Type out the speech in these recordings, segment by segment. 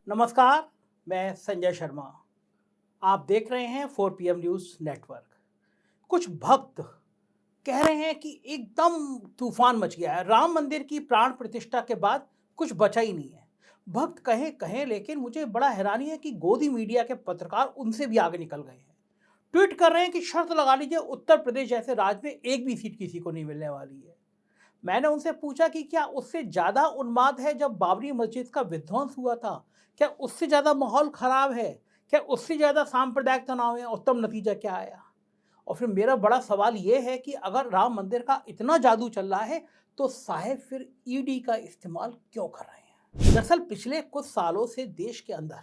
नमस्कार, मैं संजय शर्मा। आप देख रहे हैं 4 PM न्यूज़ नेटवर्क। कुछ भक्त कह रहे हैं कि एकदम तूफान मच गया है। राम मंदिर की प्राण प्रतिष्ठा के बाद कुछ बचा ही नहीं है। भक्त कहें कहें, लेकिन मुझे बड़ा हैरानी है कि गोदी मीडिया के पत्रकार उनसे भी आगे निकल गए हैं। ट्वीट कर रहे हैं कि शर्त लगा लीजिए, उत्तर प्रदेश जैसे राज्य में एक भी सीट किसी को नहीं मिलने वाली है। मैंने उनसे पूछा कि क्या उससे ज़्यादा उन्माद है जब बाबरी मस्जिद का विध्वंस हुआ था? क्या उससे ज़्यादा माहौल ख़राब है? क्या उससे ज़्यादा सांप्रदायिक तनाव है? और तब नतीजा क्या आया? और फिर मेरा बड़ा सवाल ये है कि अगर राम मंदिर का इतना जादू चल रहा है, तो साहेब फिर ईडी का इस्तेमाल क्यों कर रहे हैं? दरअसल पिछले कुछ सालों से देश के अंदर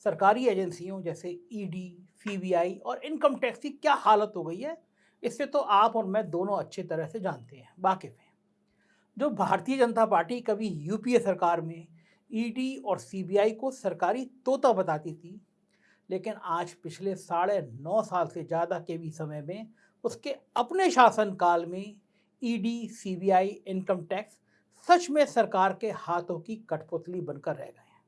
सरकारी एजेंसियों जैसे ईडी, सीबीआई और इनकम टैक्स की क्या हालत हो गई है, इससे तो आप और मैं दोनों अच्छी तरह से जानते हैं, वाकिफ़ हैं। जो भारतीय जनता पार्टी कभी यूपीए सरकार में ईडी और सीबीआई को सरकारी तोता बताती थी, लेकिन आज पिछले 9.5 साल से ज़्यादा के भी समय में उसके अपने शासनकाल में ईडी, सीबीआई, इनकम टैक्स सच में सरकार के हाथों की कठपुतली बनकर रह गए हैं।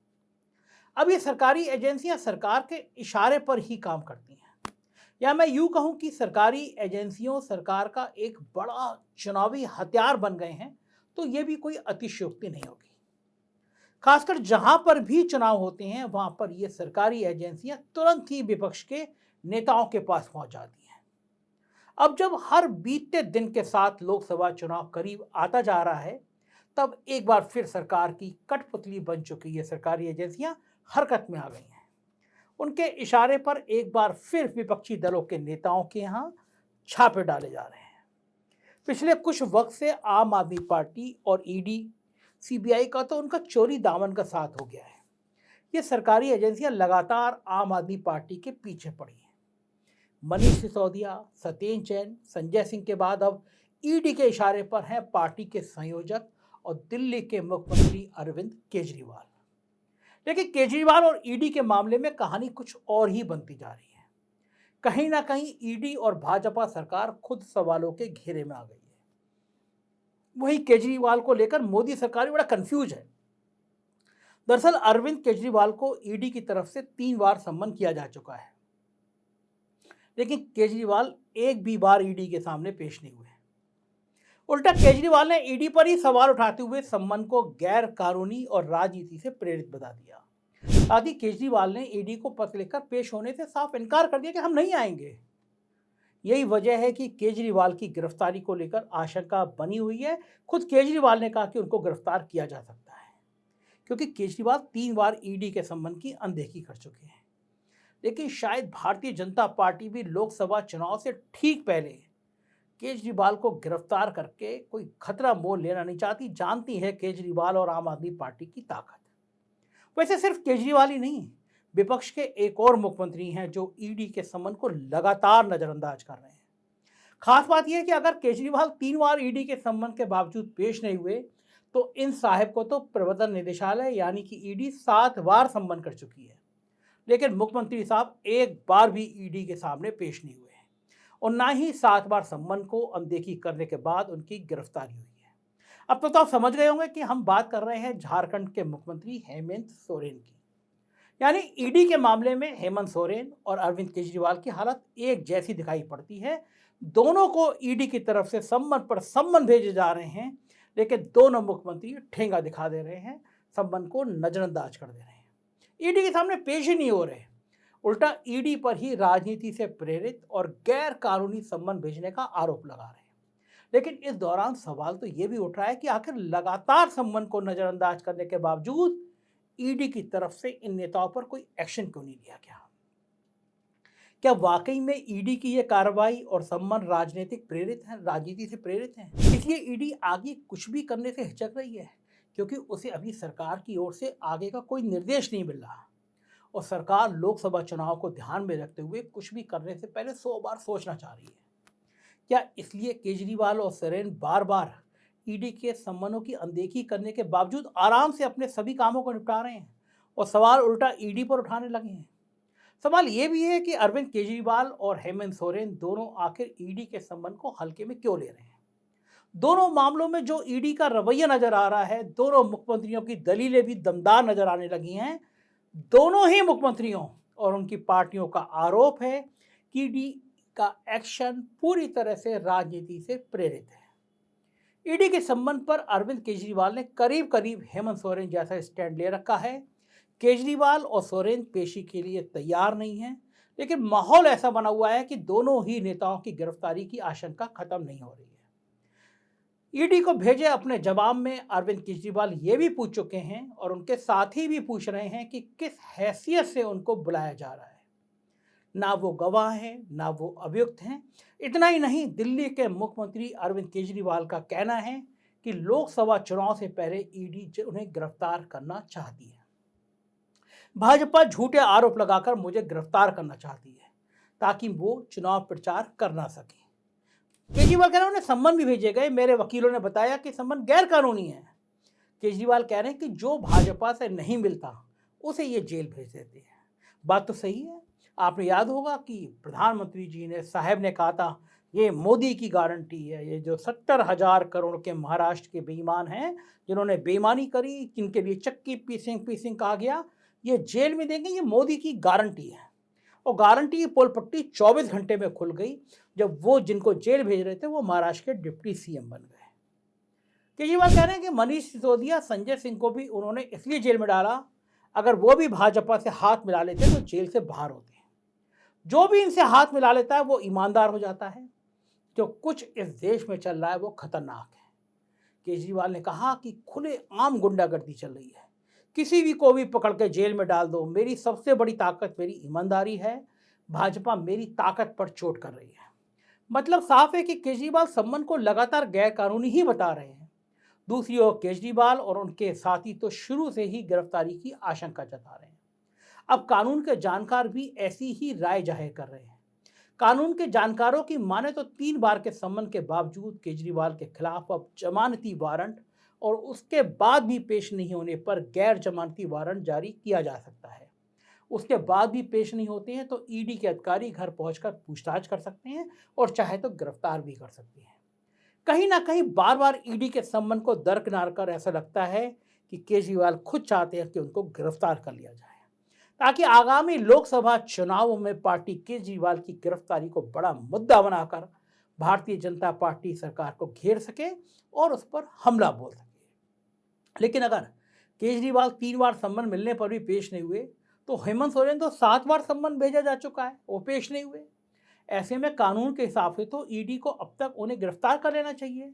अब ये सरकारी एजेंसियां सरकार के इशारे पर ही काम करती हैं, या मैं यूं कहूं कि सरकारी एजेंसियों सरकार का एक बड़ा चुनावी हथियार बन गए हैं, तो ये भी कोई अतिशयोक्ति नहीं होगी। खासकर जहां पर भी चुनाव होते हैं, वहां पर ये सरकारी एजेंसियां तुरंत ही विपक्ष के नेताओं के पास पहुंच जाती हैं। अब जब हर बीतते दिन के साथ लोकसभा चुनाव करीब आता जा रहा है, तब एक बार फिर सरकार की कठपुतली बन चुकी ये सरकारी एजेंसियां हरकत में आ गई हैं। उनके इशारे पर एक बार फिर विपक्षी दलों के नेताओं के यहाँ छापे डाले जा रहे हैं। पिछले कुछ वक्त से आम आदमी पार्टी और ईडी, सीबीआई का तो उनका चोरी दामन का साथ हो गया है। ये सरकारी एजेंसियां लगातार आम आदमी पार्टी के पीछे पड़ी हैं। मनीष सिसोदिया, सत्येंद्र जैन, संजय सिंह के बाद अब ईडी के इशारे पर हैं पार्टी के संयोजक और दिल्ली के मुख्यमंत्री अरविंद केजरीवाल। लेकिन केजरीवाल और ईडी के मामले में कहानी कुछ और ही बनती जा रही है। कहीं ना कहीं ईडी और भाजपा सरकार खुद सवालों के घेरे में आ गई है। वही केजरीवाल को लेकर मोदी सरकार भी बड़ा कंफ्यूज है। दरअसल अरविंद केजरीवाल को ईडी की तरफ से 3 बार सम्मन किया जा चुका है, लेकिन केजरीवाल एक भी बार ईडी के सामने पेश नहीं हुए। उल्टा केजरीवाल ने ईडी पर ही सवाल उठाते हुए सम्मन को गैर कानूनी और राजनीति से प्रेरित बता दिया। साथ ही केजरीवाल ने ईडी को पत्र लिखकर पेश होने से साफ इनकार कर दिया कि हम नहीं आएंगे। यही वजह है कि केजरीवाल की गिरफ्तारी को लेकर आशंका बनी हुई है। खुद केजरीवाल ने कहा कि उनको गिरफ्तार किया जा सकता है, क्योंकि केजरीवाल 3 बार ईडी के सम्मन की अनदेखी कर चुके हैं। लेकिन शायद भारतीय जनता पार्टी भी लोकसभा चुनाव से ठीक पहले केजरीवाल को गिरफ्तार करके कोई खतरा मोल लेना नहीं चाहती। जानती है केजरीवाल और आम आदमी पार्टी की ताकत। वैसे सिर्फ केजरीवाल ही नहीं, विपक्ष के एक और मुख्यमंत्री हैं जो ईडी के सम्मन को लगातार नजरअंदाज कर रहे हैं। खास बात यह है कि अगर केजरीवाल 3 बार ईडी के सम्मन के बावजूद पेश नहीं हुए, तो इन साहब को तो प्रवर्तन निदेशालय यानी कि ईडी 7 बार सम्मन कर चुकी है। लेकिन मुख्यमंत्री साहब एक बार भी ईडी के सामने पेश नहीं हुए हैं, और ना ही 7 बार सम्मन को अनदेखी करने के बाद उनकी गिरफ्तारी हुई है। अब तो आप समझ गए होंगे कि हम बात कर रहे हैं झारखंड के मुख्यमंत्री हेमंत सोरेन की। यानी ईडी के मामले में हेमंत सोरेन और अरविंद केजरीवाल की हालत एक जैसी दिखाई पड़ती है। दोनों को ईडी की तरफ से सम्मन पर सम्मन भेजे जा रहे हैं, लेकिन दोनों मुख्यमंत्री ठेंगा दिखा दे रहे हैं, सम्मन को नजरअंदाज कर दे रहे हैं, ईडी के सामने पेश ही नहीं हो रहे। उल्टा ईडी पर ही राजनीति से प्रेरित और गैर कानूनी सम्मन भेजने का आरोप लगा रहे हैं। लेकिन इस दौरान सवाल तो ये भी उठ रहा है कि आखिर लगातार सम्मन को नजरअंदाज करने के बावजूद ईडी की तरफ से इन नेताओं पर कोई एक्शन क्यों नहीं लिया गया? क्या वाकई में ईडी की ये कार्रवाई और सम्मन राजनीतिक प्रेरित है, राजनीति से प्रेरित है? इसलिए ईडी आगे कुछ भी करने से हिचक रही है, क्योंकि उसे अभी सरकार की ओर से आगे का कोई निर्देश नहीं मिल रहा, और सरकार लोकसभा चुनाव को ध्यान में रखते हुए कुछ भी करने से पहले 100 बार सोचना चाह रही है। क्या इसलिए केजरीवाल और सोरेन बार बार ईडी के सम्मनों की अनदेखी करने के बावजूद आराम से अपने सभी कामों को निपटा रहे हैं और सवाल उल्टा ईडी पर उठाने लगे हैं? सवाल ये भी है कि अरविंद केजरीवाल और हेमंत सोरेन दोनों आखिर ईडी के सम्मन को हल्के में क्यों ले रहे हैं? दोनों मामलों में जो ईडी का रवैया नजर आ रहा है, दोनों मुख्यमंत्रियों की दलीलें भी दमदार नजर आने लगी हैं, दोनों ही मुख्यमंत्रियों और उनकी पार्टियों का आरोप है कि ईडी का एक्शन पूरी तरह से राजनीति से प्रेरित है। ईडी के संबंध पर अरविंद केजरीवाल ने करीब करीब हेमंत सोरेन जैसा स्टैंड ले रखा है। केजरीवाल और सोरेन पेशी के लिए तैयार नहीं हैं, लेकिन माहौल ऐसा बना हुआ है कि दोनों ही नेताओं की गिरफ्तारी की आशंका खत्म नहीं हो रही है। ईडी को भेजे अपने जवाब में अरविंद केजरीवाल ये भी पूछ चुके हैं और उनके साथी भी पूछ रहे हैं कि किस हैसियत से उनको बुलाया जा रहा है। ना वो गवाह हैं, ना वो अभियुक्त हैं। इतना ही नहीं, दिल्ली के मुख्यमंत्री अरविंद केजरीवाल का कहना है कि लोकसभा चुनाव से पहले ईडी उन्हें गिरफ्तार करना चाहती है। भाजपा झूठे आरोप लगाकर मुझे गिरफ्तार करना चाहती है ताकि वो चुनाव प्रचार कर ना सके। केजरीवाल कह रहे हैं उन्हें सम्मन भी भेजे गए, मेरे वकीलों ने बताया कि सम्मन गैर कानूनी है। केजरीवाल कह रहे हैं कि जो भाजपा से नहीं मिलता उसे ये जेल भेज देते हैं। बात तो सही है। आपने याद होगा कि प्रधानमंत्री जी ने साहब ने कहा था ये मोदी की गारंटी है, ये जो 70,000 करोड़ के महाराष्ट्र के बेईमान हैं जिन्होंने बेईमानी करी, जिनके लिए चक्की पीसिंग कहा गया, ये जेल में देंगे, ये मोदी की गारंटी है। और गारंटी की पोल पट्टी 24 घंटे में खुल गई जब वो जिनको जेल भेज रहे थे वो महाराष्ट्र के डिप्टी सीएम बन गए। केजरीवाल कह रहे हैं कि मनीष सिसोदिया, संजय सिंह को भी उन्होंने इसलिए जेल में डाला, अगर वो भी भाजपा से हाथ मिला लेते तो जेल से बाहर होते। जो भी इनसे हाथ मिला लेता है वो ईमानदार हो जाता है। जो कुछ इस देश में चल रहा है वो खतरनाक है। केजरीवाल ने कहा कि खुले आम गुंडागर्दी चल रही है, किसी भी को भी पकड़ के जेल में डाल दो, मेरी सबसे बड़ी ताकत मेरी ईमानदारी है, भाजपा मेरी ताकत पर चोट कर रही है। मतलब साफ है कि केजरीवाल सम्मन को लगातार गैर कानूनी ही बता रहे हैं। दूसरी ओर केजरीवाल और उनके साथी तो शुरू से ही गिरफ्तारी की आशंका जता रहे हैं। अब कानून के जानकार भी ऐसी ही राय जाहिर कर रहे हैं। कानून के जानकारों की माने तो 3 बार के सम्मन के बावजूद केजरीवाल के खिलाफ अब जमानती वारंट और उसके बाद भी पेश नहीं होने पर गैर जमानती वारंट जारी किया जा सकता है। उसके बाद भी पेश नहीं होते हैं तो ईडी के अधिकारी घर पहुंचकर पूछताछ कर सकते हैं और चाहे तो गिरफ्तार भी कर सकते हैं। कहीं ना कहीं बार बार ईडी के सम्मन को दरकिनार कर ऐसा लगता है कि केजरीवाल खुद चाहते हैं कि उनको गिरफ्तार कर लिया जाए ताकि आगामी लोकसभा चुनावों में पार्टी केजरीवाल की गिरफ्तारी को बड़ा मुद्दा बनाकर भारतीय जनता पार्टी सरकार को घेर सके और उस पर हमला बोल सके। लेकिन अगर केजरीवाल 3 बार सम्मन मिलने पर भी पेश नहीं हुए तो हेमंत सोरेन तो 7 बार सम्मन भेजा जा चुका है, वो पेश नहीं हुए। ऐसे में कानून के हिसाब से तो ईडी को अब तक उन्हें गिरफ्तार कर लेना चाहिए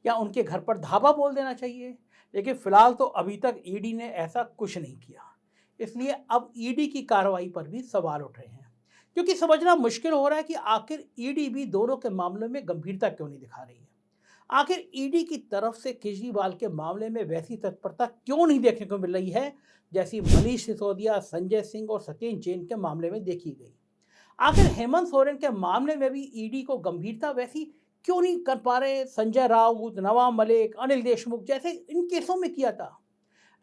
या उनके घर पर धावा बोल देना चाहिए, लेकिन फिलहाल तो अभी तक ईडी ने ऐसा कुछ नहीं किया। इसलिए अब ईडी की कार्रवाई पर भी सवाल उठ रहे हैं, क्योंकि समझना मुश्किल हो रहा है कि आखिर ईडी भी दोनों के मामले में गंभीरता क्यों नहीं दिखा रही है। आखिर ईडी की तरफ से केजरीवाल के मामले में वैसी तत्परता क्यों नहीं देखने को मिल रही है जैसी मनीष सिसोदिया, संजय सिंह और सत्येंद्र जैन के मामले में देखी गई। आखिर हेमंत सोरेन के मामले में भी ईडी को गंभीरता वैसी क्यों नहीं कर पा रहे संजय राउत, नवाब मलिक, अनिल देशमुख जैसे इन केसों में किया था।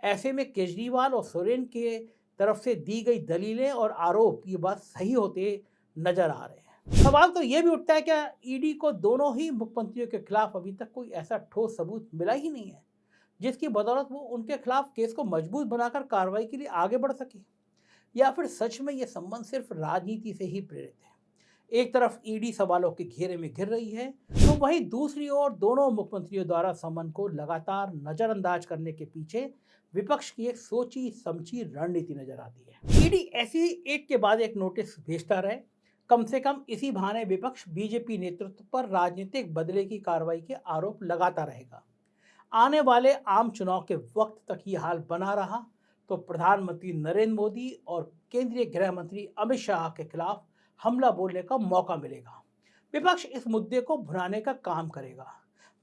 ऐसे में केजरीवाल और सोरेन के तरफ से दी गई दलीलें और आरोप ये बात सही होते नजर आ रहे हैं। सवाल तो ये भी उठता है क्या ईडी को दोनों ही मुख्यमंत्रियों के खिलाफ अभी तक कोई ऐसा ठोस सबूत मिला ही नहीं है जिसकी बदौलत वो उनके खिलाफ केस को मजबूत बनाकर कार्रवाई के लिए आगे बढ़ सके, या फिर सच में ये संबंध सिर्फ राजनीति से ही प्रेरित है। एक तरफ ईडी सवालों के घेरे में घिर रही है तो वहीं दूसरी ओर दोनों मुख्यमंत्रियों द्वारा सम्मन को लगातार नजरअंदाज करने के पीछे विपक्ष की एक सोची समझी रणनीति नजर आती है। ईडी ऐसे ही एक के बाद एक नोटिस भेजता रहे, कम से कम इसी बहाने विपक्ष बीजेपी नेतृत्व पर राजनीतिक बदले की कार्रवाई के आरोप लगाता रहेगा। आने वाले आम चुनाव के वक्त तक ये हाल बना रहा तो प्रधानमंत्री नरेंद्र मोदी और केंद्रीय गृह मंत्री अमित शाह के खिलाफ हमला बोलने का मौका मिलेगा। विपक्ष इस मुद्दे को भुनाने का काम करेगा,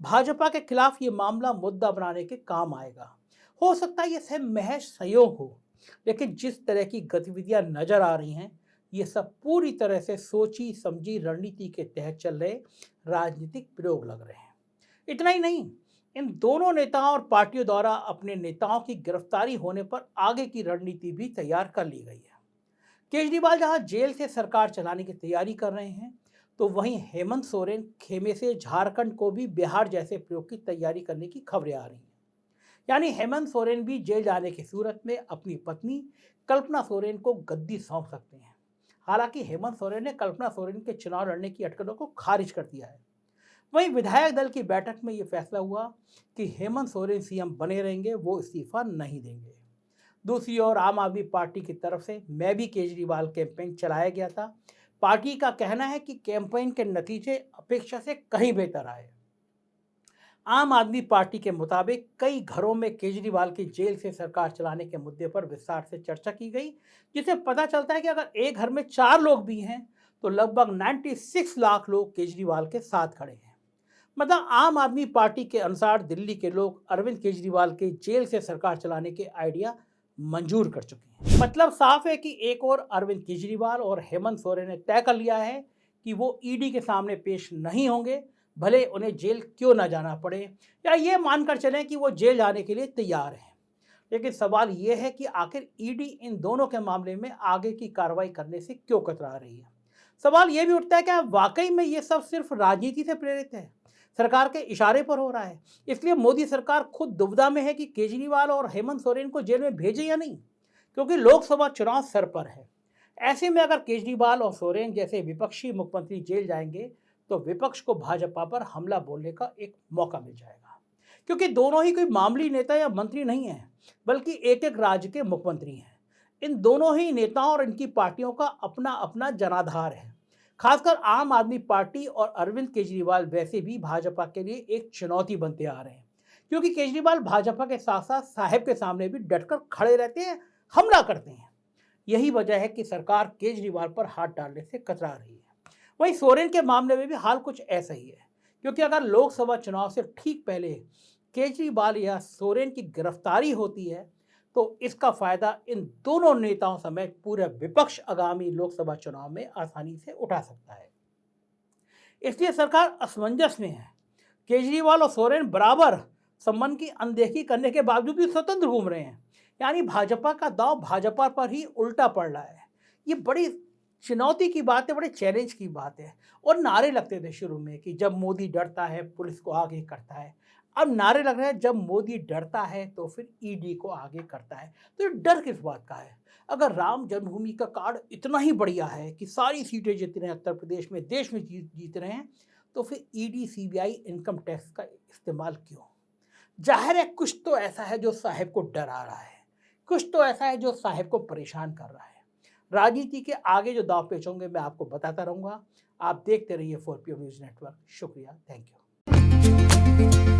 भाजपा के खिलाफ ये मामला मुद्दा बनाने के काम आएगा। हो सकता है ये सब महज सहयोग हो, लेकिन जिस तरह की गतिविधियां नजर आ रही हैं ये सब पूरी तरह से सोची समझी रणनीति के तहत चल रहे राजनीतिक प्रयोग लग रहे हैं। इतना ही नहीं, इन दोनों नेताओं और पार्टियों द्वारा अपने नेताओं की गिरफ्तारी होने पर आगे की रणनीति भी तैयार कर ली गई है। केजरीवाल जहां जेल से सरकार चलाने की तैयारी कर रहे हैं तो वहीं हेमंत सोरेन खेमे से झारखंड को भी बिहार जैसे प्रयोग की तैयारी करने की खबरें आ रही हैं। यानी हेमंत सोरेन भी जेल जाने की सूरत में अपनी पत्नी कल्पना सोरेन को गद्दी सौंप सकते हैं। हालांकि हेमंत सोरेन ने कल्पना सोरेन के चुनाव लड़ने की अटकलों को खारिज कर दिया है। वहीं विधायक दल की बैठक में यह फैसला हुआ कि हेमंत सोरेन सीएम बने रहेंगे, वो इस्तीफा नहीं देंगे। दूसरी ओर आम आदमी पार्टी की तरफ से मैं भी केजरीवाल कैंपेन चलाया गया था। पार्टी का कहना है कि कैंपेन के नतीजे अपेक्षा से कहीं बेहतर आए। आम आदमी पार्टी के मुताबिक कई घरों में केजरीवाल की जेल से सरकार चलाने के मुद्दे पर विस्तार से चर्चा की गई, जिससे पता चलता है कि अगर एक घर में 4 लोग भी हैं तो लगभग 96 लाख लोग केजरीवाल के साथ खड़े हैं। मतलब आम आदमी पार्टी के अनुसार दिल्ली के लोग अरविंद केजरीवाल के जेल से सरकार चलाने के आइडिया मंजूर कर चुके हैं। मतलब साफ है कि एक और अरविंद केजरीवाल और हेमंत सोरेन ने तय कर लिया है कि वो ईडी के सामने पेश नहीं होंगे, भले उन्हें जेल क्यों ना जाना पड़े, या ये मानकर चलें कि वो जेल जाने के लिए तैयार हैं। लेकिन सवाल ये है कि आखिर ईडी इन दोनों के मामले में आगे की कार्रवाई करने से क्यों कतरा रही है। सवाल ये भी उठता है कि वाकई में ये सब सिर्फ राजनीति से प्रेरित है, सरकार के इशारे पर हो रहा है, इसलिए मोदी सरकार खुद दुविधा में है कि केजरीवाल और हेमंत सोरेन को जेल में भेजे या नहीं, क्योंकि लोकसभा चुनाव सर पर है। ऐसे में अगर केजरीवाल और सोरेन जैसे विपक्षी मुख्यमंत्री जेल जाएंगे तो विपक्ष को भाजपा पर हमला बोलने का एक मौका मिल जाएगा, क्योंकि दोनों ही कोई मामूली नेता या मंत्री नहीं है, बल्कि एक एक राज्य के मुख्यमंत्री हैं। इन दोनों ही नेताओं और इनकी पार्टियों का अपना अपना जनाधार है। खासकर आम आदमी पार्टी और अरविंद केजरीवाल वैसे भी भाजपा के लिए एक चुनौती बनते आ रहे हैं, क्योंकि केजरीवाल भाजपा के साथ साथ साहब के सामने भी डटकर खड़े रहते हैं, हमला करते हैं। यही वजह है कि सरकार केजरीवाल पर हाथ डालने से कतरा रही है। वहीं सोरेन के मामले में भी हाल कुछ ऐसा ही है, क्योंकि अगर लोकसभा चुनाव से ठीक पहले केजरीवाल या सोरेन की गिरफ्तारी होती है तो इसका फायदा इन दोनों नेताओं समेत पूरे विपक्ष आगामी लोकसभा चुनाव में आसानी से उठा सकता है। इसलिए सरकार असमंजस में है। केजरीवाल और सोरेन बराबर संबंध की अनदेखी करने के बावजूद भी स्वतंत्र घूम रहे हैं, यानी भाजपा का दांव भाजपा पर ही उल्टा पड़ रहा है। ये बड़ी चुनौती की बात है, बड़े चैलेंज की बात है। और नारे लगते थे शुरू में कि जब मोदी डरता है पुलिस को आगे करता है, अब नारे लग रहे हैं जब मोदी डरता है तो फिर ईडी को आगे करता है। तो ये डर किस बात का है? अगर राम जन्मभूमि का कार्ड इतना ही बढ़िया है कि सारी सीटें जीत रहे हैं उत्तर प्रदेश में, देश में जीत रहे हैं, तो फिर ईडी सीबीआई इनकम टैक्स का इस्तेमाल क्यों? जाहिर है कुछ तो ऐसा है जो साहब को डरा रहा है, कुछ तो ऐसा है जो साहब को परेशान कर रहा है। राजनीति के आगे जो दांव पेच होंगे मैं आपको बताता रहूँगा। आप देखते रहिए 4PM न्यूज़ नेटवर्क। शुक्रिया, थैंक यू।